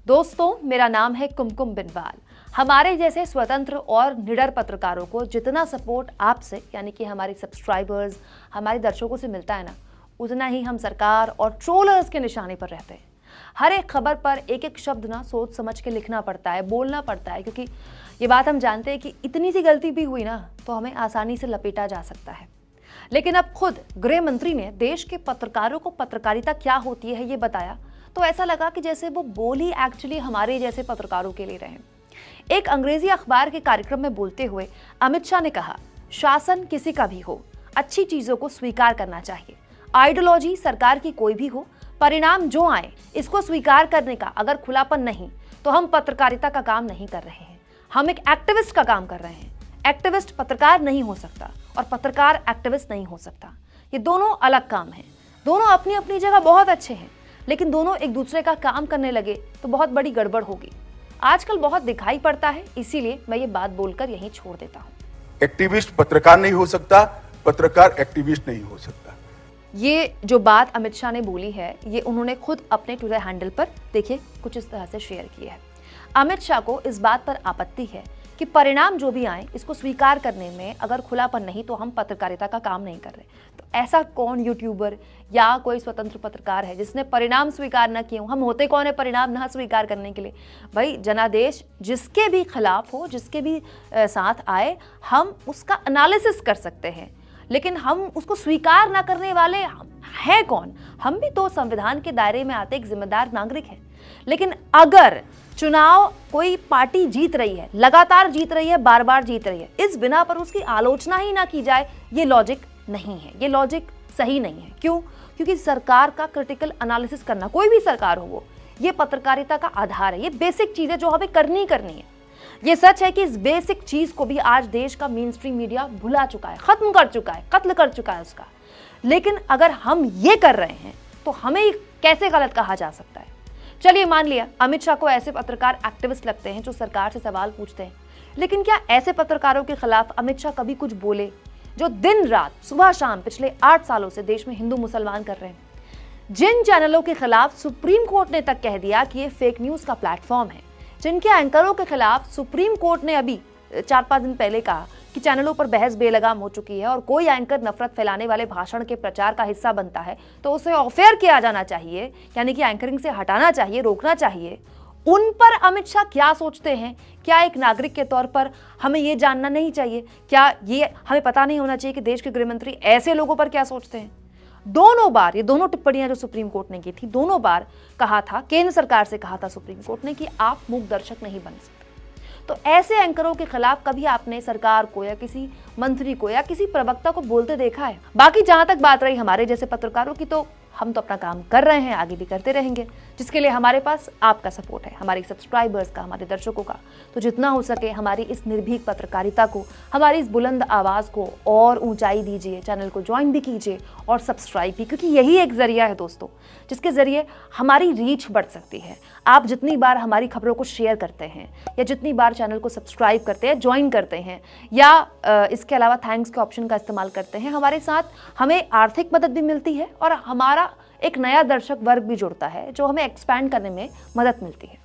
दोस्तों, मेरा नाम है कुमकुम बिनवाल। हमारे जैसे स्वतंत्र और निडर पत्रकारों को जितना सपोर्ट आपसे यानी कि हमारे सब्सक्राइबर्स, हमारे दर्शकों से मिलता है ना, उतना ही हम सरकार और ट्रोलर्स के निशाने पर रहते हैं। हर एक खबर पर एक एक शब्द ना सोच समझ के लिखना पड़ता है, बोलना पड़ता है, क्योंकि ये बात हम जानते हैं कि इतनी सी गलती भी हुई ना तो हमें आसानी से लपेटा जा सकता है। लेकिन अब खुद गृह मंत्री ने देश के पत्रकारों को पत्रकारिता क्या होती है ये बताया, तो ऐसा लगा कि जैसे वो बोल ही एक्चुअली हमारे जैसे पत्रकारों के लिए रहे। एक अंग्रेजी अखबार के कार्यक्रम में बोलते हुए अमित शाह ने कहा, शासन किसी का भी हो, अच्छी चीजों को स्वीकार करना चाहिए। आइडियोलॉजी सरकार की कोई भी हो, परिणाम जो आए इसको स्वीकार करने का अगर खुलापन नहीं तो हम पत्रकारिता का काम नहीं कर रहे हैं, हम एक एक्टिविस्ट का काम कर रहे हैं। एक्टिविस्ट पत्रकार नहीं हो सकता और पत्रकार एक्टिविस्ट नहीं हो सकता। ये दोनों अलग काम हैं। दोनों अपनी अपनी जगह बहुत अच्छे हैं, लेकिन दोनों एक दूसरे का काम करने लगे तो बहुत बड़ी गड़बड़ होगी। आजकल बहुत दिखाई पड़ता है, इसीलिए मैं ये बात बोलकर यहीं छोड़ देता हूँ। एक्टिविस्ट पत्रकार नहीं हो सकता, पत्रकार एक्टिविस्ट नहीं हो सकता। ये जो बात अमित शाह ने बोली है, ये उन्होंने खुद अपने ट्विटर हैंडल पर देखिए कुछ इस तरह से शेयर किया है। अमित शाह को इस बात पर आपत्ति है कि परिणाम जो भी आए इसको स्वीकार करने में अगर खुलापन नहीं तो हम पत्रकारिता का काम नहीं कर रहे। तो ऐसा कौन यूट्यूबर या कोई स्वतंत्र पत्रकार है जिसने परिणाम स्वीकार न किए हों? हम होते कौन है परिणाम ना स्वीकार करने के लिए? भाई, जनादेश जिसके भी खिलाफ हो, जिसके भी साथ आए, हम उसका एनालिसिस कर सकते हैं, लेकिन हम उसको स्वीकार ना करने वाले हैं कौन? हम भी तो संविधान के दायरे में आते एक जिम्मेदार नागरिक हैं। लेकिन अगर चुनाव कोई पार्टी जीत रही है, लगातार जीत रही है, बार बार जीत रही है, इस बिना पर उसकी आलोचना ही ना की जाए, ये लॉजिक नहीं है, ये लॉजिक सही नहीं है। क्यों? क्योंकि सरकार का क्रिटिकल एनालिसिस करना, कोई भी सरकार हो वो, ये पत्रकारिता का आधार है। ये बेसिक चीज है जो हमें करनी है। ये सच है कि इस बेसिक चीज को भी आज देश का मेन स्ट्रीम मीडिया भुला चुका है, खत्म कर चुका है, कत्ल कर चुका है उसका। लेकिन अगर हम ये कर रहे हैं तो हमें कैसे गलत कहा जा सकता है? चलिए, मान लिया अमित शाह को ऐसे पत्रकार एक्टिविस्ट लगते हैं जो सरकार से सवाल पूछते हैं, लेकिन क्या ऐसे पत्रकारों के खिलाफ अमित शाह कभी कुछ बोले जो दिन रात सुबह शाम पिछले 8 सालों से देश में हिंदू मुसलमान कर रहे हैं? जिन चैनलों के खिलाफ सुप्रीम कोर्ट ने तक कह दिया कि ये फेक न्यूज का प्लेटफॉर्म है, जिनके एंकरों के खिलाफ सुप्रीम कोर्ट ने अभी 4-5 दिन पहले कहा कि चैनलों पर बहस बेलगाम हो चुकी है और कोई एंकर नफरत फैलाने वाले भाषण के प्रचार का हिस्सा बनता है तो उसे ऑफ एयर किया जाना चाहिए, यानी कि एंकरिंग से हटाना चाहिए, रोकना चाहिए। उन पर अमित शाह क्या सोचते हैं? क्या एक नागरिक के तौर पर हमें ये जानना नहीं चाहिए? क्या ये हमें पता नहीं होना चाहिए कि देश के गृह मंत्री ऐसे लोगों पर क्या सोचते हैं? दोनों बार ये दोनों टिप्पणियां जो सुप्रीम कोर्ट ने की थी, दोनों बार कहा था, केंद्र सरकार से कहा था सुप्रीम कोर्ट ने कि आप मूक दर्शक नहीं बन सकते। तो ऐसे एंकरों के खिलाफ कभी आपने सरकार को या किसी मंत्री को या किसी प्रवक्ता को बोलते देखा है? बाकी जहां तक बात रही हमारे जैसे पत्रकारों की, तो हम तो अपना काम कर रहे हैं, आगे भी करते रहेंगे, जिसके लिए हमारे पास आपका सपोर्ट है, हमारे सब्सक्राइबर्स का, हमारे दर्शकों का। तो जितना हो सके हमारी इस निर्भीक पत्रकारिता को, हमारी इस बुलंद आवाज़ को और ऊंचाई दीजिए। चैनल को ज्वाइन भी कीजिए और सब्सक्राइब भी, क्योंकि यही एक जरिया है दोस्तों जिसके जरिए हमारी रीच बढ़ सकती है। आप जितनी बार हमारी खबरों को शेयर करते हैं या जितनी बार चैनल को सब्सक्राइब करते हैं, ज्वाइन करते हैं या इसके अलावा थैंक्स के ऑप्शन का इस्तेमाल करते हैं, हमारे साथ हमें आर्थिक मदद भी मिलती है और हमारा एक नया दर्शक वर्ग भी जुड़ता है जो हमें एक्सपैंड करने में मदद मिलती है।